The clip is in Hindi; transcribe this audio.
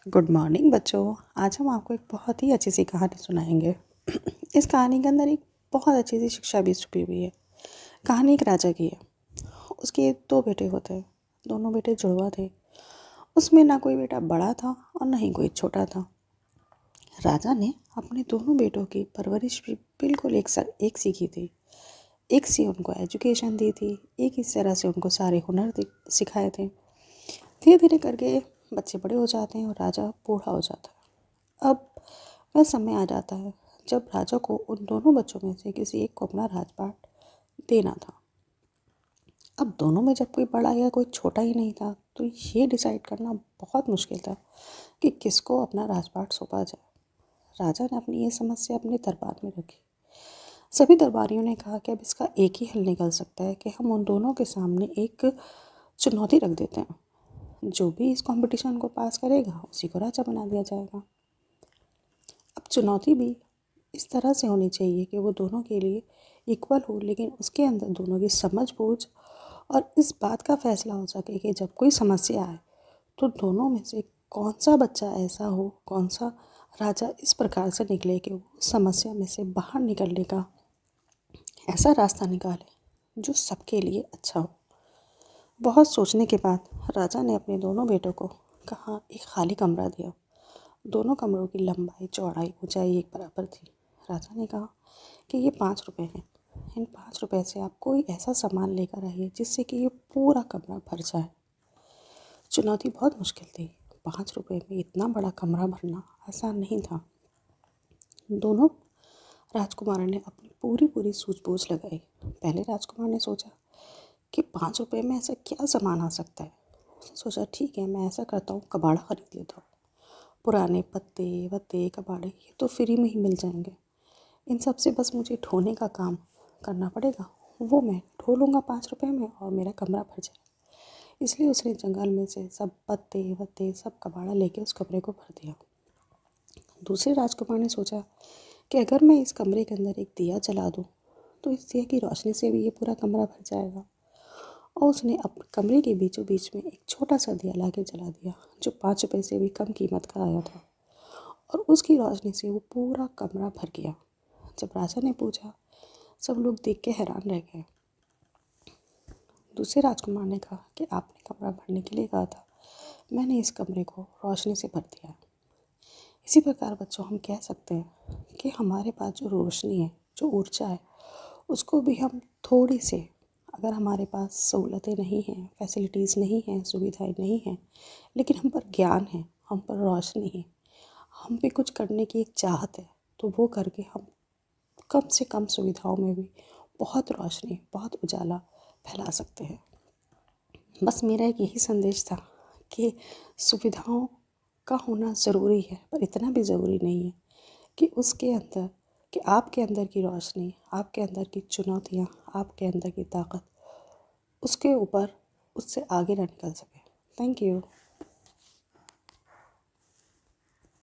गुड मॉर्निंग बच्चों। आज हम आपको एक बहुत ही अच्छी सी कहानी सुनाएंगे। इस कहानी के अंदर एक बहुत अच्छी सी शिक्षा भी छुपी हुई है। कहानी एक राजा की है। उसके दो बेटे होते हैं। दोनों बेटे जुड़वा थे। उसमें ना कोई बेटा बड़ा था और ना ही कोई छोटा था। राजा ने अपने दोनों बेटों की परवरिश भी बिल्कुल एक सी की थी। एक सी उनको एजुकेशन दी थी। एक इस तरह से उनको सारे हुनर सिखाए थे। धीरे धीरे करके बच्चे बड़े हो जाते हैं और राजा बूढ़ा हो जाता है। अब वह समय आ जाता है जब राजा को उन दोनों बच्चों में से किसी एक को अपना राजपाट देना था। अब दोनों में जब कोई बड़ा या कोई छोटा ही नहीं था तो ये डिसाइड करना बहुत मुश्किल था कि किसको अपना राजपाट सौंपा जाए। राजा ने अपनी ये समस्या अपने दरबार में रखी। सभी दरबारियों ने कहा कि अब इसका एक ही हल निकल सकता है कि हम उन दोनों के सामने एक चुनौती रख देते हैं। जो भी इस कंपटीशन को पास करेगा उसी को राजा बना दिया जाएगा। अब चुनौती भी इस तरह से होनी चाहिए कि वो दोनों के लिए इक्वल हो, लेकिन उसके अंदर दोनों की समझ बूझ और इस बात का फैसला हो सके कि जब कोई समस्या आए तो दोनों में से कौन सा बच्चा ऐसा हो, कौन सा राजा इस प्रकार से निकले कि वो समस्या में से बाहर निकलने का ऐसा रास्ता निकाले जो सबके लिए अच्छा हो। बहुत सोचने के बाद राजा ने अपने दोनों बेटों को कहा, एक खाली कमरा दिया। दोनों कमरों की लंबाई चौड़ाई ऊंचाई एक बराबर थी। राजा ने कहा कि ये 5 रुपए हैं। इन 5 रुपए से आप कोई ऐसा सामान लेकर आइए जिससे कि ये पूरा कमरा भर जाए। चुनौती बहुत मुश्किल थी। 5 रुपए में इतना बड़ा कमरा भरना आसान नहीं था। दोनों राजकुमारों ने अपनी पूरी पूरी सूझबूझ लगाई। पहले राजकुमार ने सोचा कि 5 रुपए में ऐसा क्या सामान आ सकता है। उसने सोचा, ठीक है, मैं ऐसा करता हूँ, कबाड़ा खरीद लेता हूँ। पुराने पत्ते वत्ते कबाड़े ये तो फ्री में ही मिल जाएंगे। इन सब से बस मुझे ढोने का काम करना पड़ेगा। वो मैं ढो लूँगा 5 रुपए में और मेरा कमरा भर जाए। इसलिए उसने जंगल में से सब पत्ते वत्ते सब कबाड़ा लेके उस कमरे को भर दिया। दूसरे राजकुमार ने सोचा कि अगर मैं इस कमरे के अंदर एक दिया जला दूँ तो इस दिया की रोशनी से भी ये पूरा कमरा भर जाएगा। और उसने अपने कमरे के बीचों बीच में एक छोटा सा दिया ला के जला दिया जो 5 रुपए से भी कम कीमत का आया था, और उसकी रोशनी से वो पूरा कमरा भर गया। जब राजा ने पूछा, सब लोग देख के हैरान रह गए। दूसरे राजकुमार ने कहा कि आपने कमरा भरने के लिए कहा था, मैंने इस कमरे को रोशनी से भर दिया। इसी प्रकार बच्चों हम कह सकते हैं कि हमारे पास जो रोशनी है, जो ऊर्जा है, उसको भी हम थोड़ी से, अगर हमारे पास सहूलतें नहीं हैं, फैसिलिटीज़ नहीं हैं, सुविधाएं नहीं हैं, लेकिन हम पर ज्ञान है, हम पर रोशनी है, हम पे कुछ करने की एक चाहत है, तो वो करके हम कम से कम सुविधाओं में भी बहुत रोशनी, बहुत उजाला फैला सकते हैं। बस मेरा एक यही संदेश था कि सुविधाओं का होना ज़रूरी है, पर इतना भी ज़रूरी नहीं है कि उसके अंदर, कि आपके अंदर की रोशनी, आपके अंदर की चुनौतियाँ, आपके अंदर की ताकत उसके ऊपर, उससे आगे ना निकल सके। Thank you.